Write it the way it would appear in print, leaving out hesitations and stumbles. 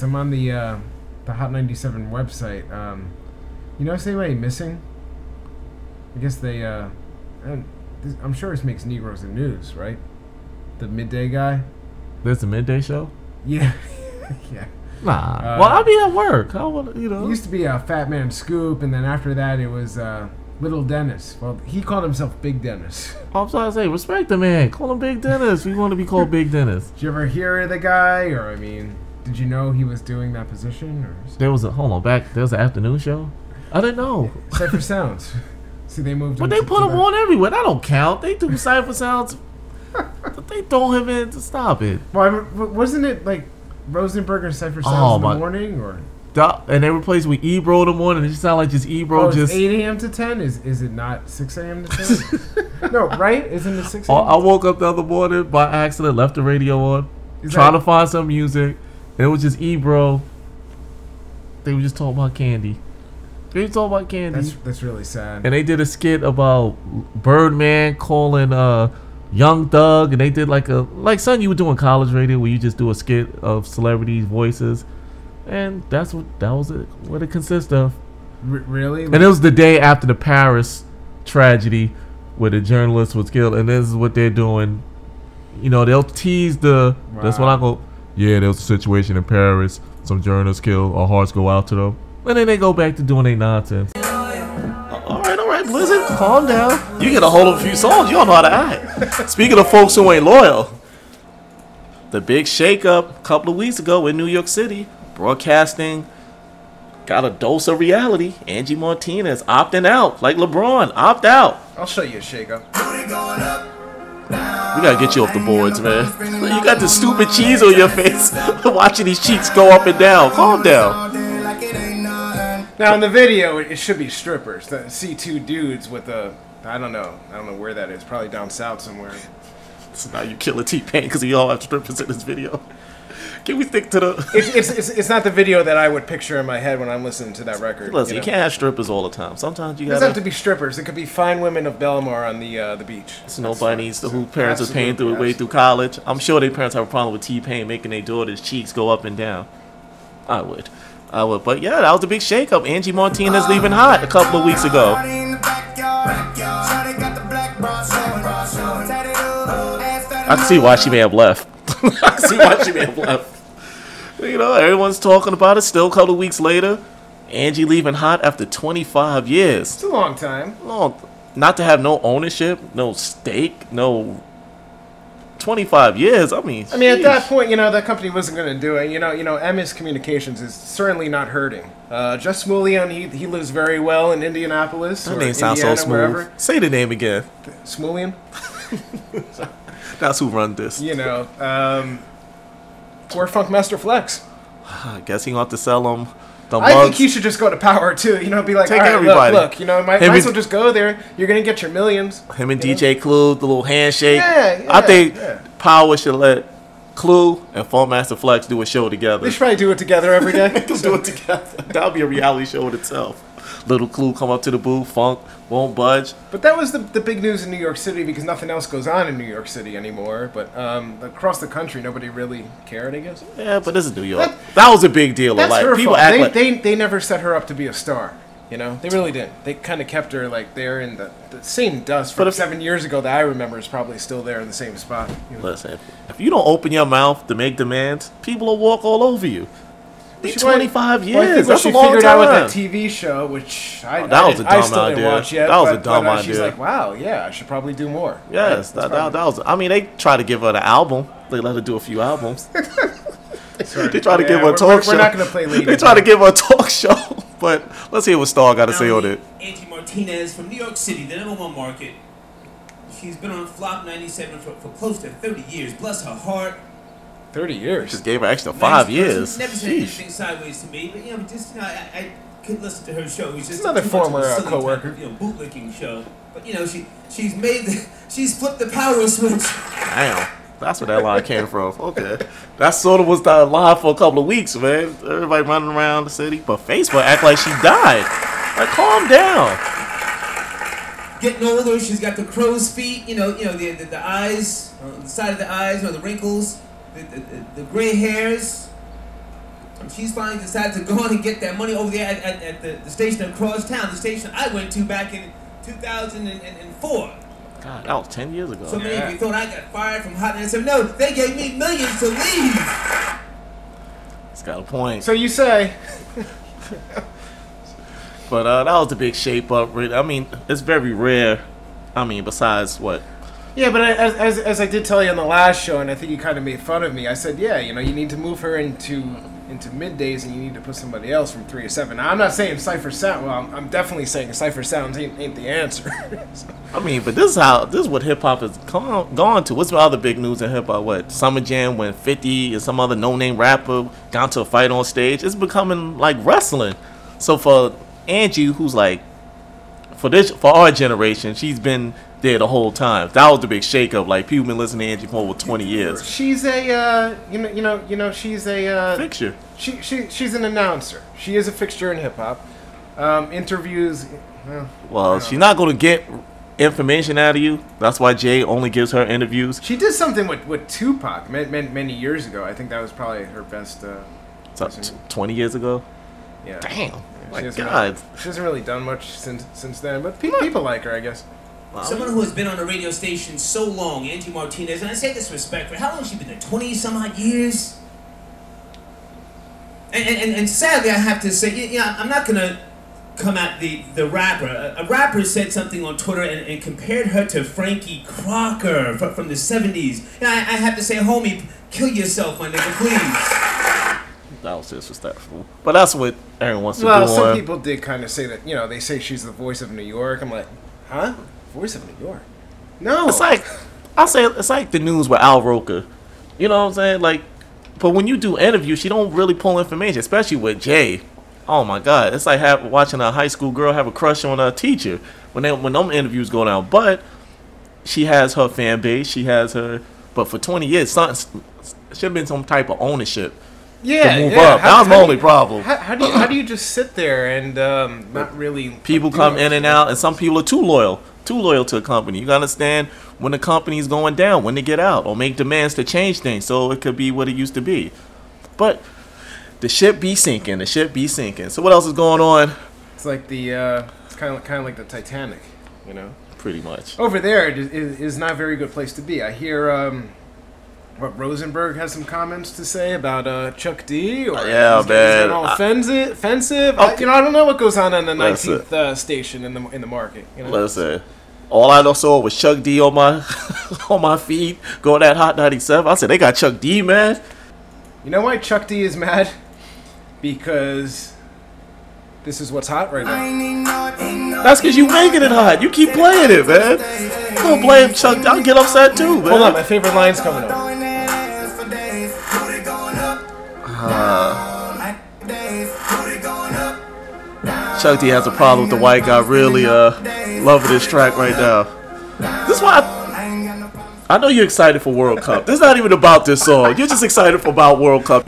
I'm on the Hot 97 website. You know, say anybody missing? I guess they I'm sure this makes Negroes the news, right? The midday guy. There's a midday show. Yeah, yeah. Nah. Well, I'll be at work. It used to be a Fat Man Scoop, and then after that it was Little Dennis. Well, he called himself Big Dennis. I'm sorry to say, respect the man. Call him Big Dennis. We want to be called Big Dennis. Did you ever hear of the guy, or I mean, did you know he was doing that position? Or there was an afternoon show. I didn't know. Cipha Sounds. See, they moved. But they put him on everywhere. That don't count. They do Cipha Sounds. They throw him in to stop it. Well, wasn't it like Rosenberg and Cipha Sounds in the morning, or? And they replaced with Ebro in the morning. It just sound like just Ebro. It's 8 a.m. to 10. Is it not 6 a.m. to 10? No, right? Isn't it 6 a.m.? I woke up the other morning by accident, left the radio on, trying to find some music. It was just Ebro. They were just talking about candy. That's really sad. And they did a skit about Birdman calling Young Thug, and they did like something you would do in college radio, where you just do a skit of celebrities' voices, and that was what it consists of. Really? And it was the day after the Paris tragedy, where the journalist was killed, and this is what they're doing. You know, they'll tease that's what I go. Yeah, there was a situation in Paris. Some journalists killed. Our hearts go out to them. And then they go back to doing their nonsense. All right, Blizzard, calm down. You get a hold of a few songs. You don't know how to act. Speaking of folks who ain't loyal, the big shakeup a couple of weeks ago in New York City, broadcasting got a dose of reality. Angie Martinez opting out, like LeBron, opt out. I'll show you a shakeup. We gotta get you off the boards, man. You got the stupid cheese on your face, watching these cheeks go up and down. Calm down. Now in the video, it should be strippers. See two dudes with I don't know where that is. Probably down south somewhere. So now you kill a T-Pain because we all have strippers in this video. Can we stick to the? It's not the video that I would picture in my head when I'm listening to that record. Listen, you can't have strippers all the time. Sometimes you gotta. It doesn't have to be strippers. It could be fine women of Belmar on the beach. So nobody needs to. Who parents are paying through way through college. I'm sure their parents have a problem with T-Pain making their daughter's cheeks go up and down. I would. But yeah, that was a big shakeup. Angie Martinez leaving hot a couple of weeks ago. I can see why she may have left. You know, everyone's talking about it. Still a couple of weeks later, Angie leaving hot after 25 years. It's a long time. Not to have no ownership, no stake, no 25 years. I mean, at that point, that company wasn't going to do it. MS Communications is certainly not hurting. Just Smoolian, he lives very well in Indianapolis. That name sounds so smooth. Wherever. Say the name again. Smoolian. That's who run this. Or Funkmaster Flex. I guess he gonna have to sell them. I think he should just go to Power too. Be like, take all right, everybody. Look, might as well just go there. You're gonna get your millions. Him and DJ Clue, the little handshake. I think Power should let Clue and Funkmaster Flex do a show together. They should probably do it together every day. They'll do it together. That'll be a reality show in itself. Little Clue come up to the booth, Funk won't budge. But that was the big news in New York City because nothing else goes on in New York City anymore. But across the country, nobody really cared, I guess. Yeah, but this is New York. That was a big deal. That's like her people fault. act They never set her up to be a star. They really didn't. They kind of kept her like there in the same dust from 7 years ago that I remember is probably still there in the same spot. Listen, if you don't open your mouth to make demands, people will walk all over you. 25 years. Well, I think that's she a long figured time. out with that TV show, which I was a dumb still idea. didn't watch yet. That was a dumb idea. She's like, wow, yeah, I should probably do more. Yes, that was. I mean, they tried to give her an album. They let her do a few albums. They tried to give her a talk show. We're not going to play lead. They tried to give her a talk show. But let's hear what Star got to say on it. Angie Martinez from New York City, the #1 market. She's been on Flop 97 for close to 30 years. Bless her heart. 30 years. Just gave her extra 5 years. Never said anything sideways to me, but I could listen to her show. It's just another former co-worker. Bootlicking show. But she's flipped the power switch. Damn. That's where that line came from. Okay. That sort of was the line for a couple of weeks, man. Everybody running around the city. But Facebook act like she died. Like, calm down. Getting older, she's got the crow's feet, the eyes, the side of the eyes, the wrinkles, the gray hairs. She's finally decided to go on and get that money over there at the station across town, the station I went to back in 2004. God, that was 10 years ago. So many of you thought I got fired from Hot 97. No, they gave me millions to leave. It's got a point. So you say. But that was the big shape up. I mean, it's very rare. I mean, besides what? Yeah, but as I did tell you on the last show, and I think you kind of made fun of me, I said, yeah, you know, you need to move her into middays, and you need to put somebody else from 3 to 7. Now, I'm not saying Cipha Sounds. Well, I'm definitely saying Cipha Sounds ain't the answer. So. I mean, but this is what hip hop has gone to. What's the other big news in hip hop? What, Summer Jam when 50 and some other no-name rapper got into a fight on stage? It's becoming like wrestling. So for Angie, who's like, for our generation, she's been there the whole time. That was the big shakeup. Like, people been listening to Angie for over 20 years. She's a she's a fixture. She's an announcer. She is a fixture in hip hop. Interviews. Well, she's not going to get information out of you. That's why Jay only gives her interviews. She did something with Tupac many years ago. I think that was probably her best. 20 years ago. Yeah. Damn. My she God. She hasn't really done much since then, but people like her, I guess. Someone who has been on a radio station so long, Angie Martinez, and I say this respectfully, how long has she been there? 20-some-odd years? And sadly, I have to say, you know, I'm not going to come at the rapper. A rapper said something on Twitter and compared her to Frankie Crocker from the 70s. And I have to say, homie, kill yourself, my nigga, please. That was disrespectful. But that's what everyone wants to do. Well, some people did kind of say that, you know, they say she's the voice of New York. I'm like, huh? Voice of New York? No. It's like, it's like the news with Al Roker. You know what I'm saying? Like, but when you do interviews, she don't really pull information, especially with Jay. Oh my God, it's like watching a high school girl have a crush on a teacher when them interviews go down. But she has her fan base. She has her. But for 20 years, should have been some type of ownership. Yeah, to move up. That was my only problem. How do you just sit there and not really? People come in and out, and some people are too loyal to a company. You gotta understand when the company's going down, when they get out, or make demands to change things so it could be what it used to be. But the ship be sinking. So what else is going on? It's like it's kind of like the Titanic, you know. Pretty much. Over there is not a very good place to be. I hear Rosenberg has some comments to say about Chuck D. Or yeah, man. All offensive. I don't know what goes on the 19th station in the market. You know? Listen, all I saw was Chuck D on my on my feed going at Hot 97. I said they got Chuck D mad. You know why Chuck D is mad? Because this is what's hot right now. That's because you making it hot. You keep playing it, man. I'm gonna blame Chuck D. I'll get upset too, man. Hold on, my favorite line's coming up. Chuck D has a problem with the white guy really loving this track right now. This is why I know you're excited for World Cup. This is not even about this song. You're just excited about World Cup.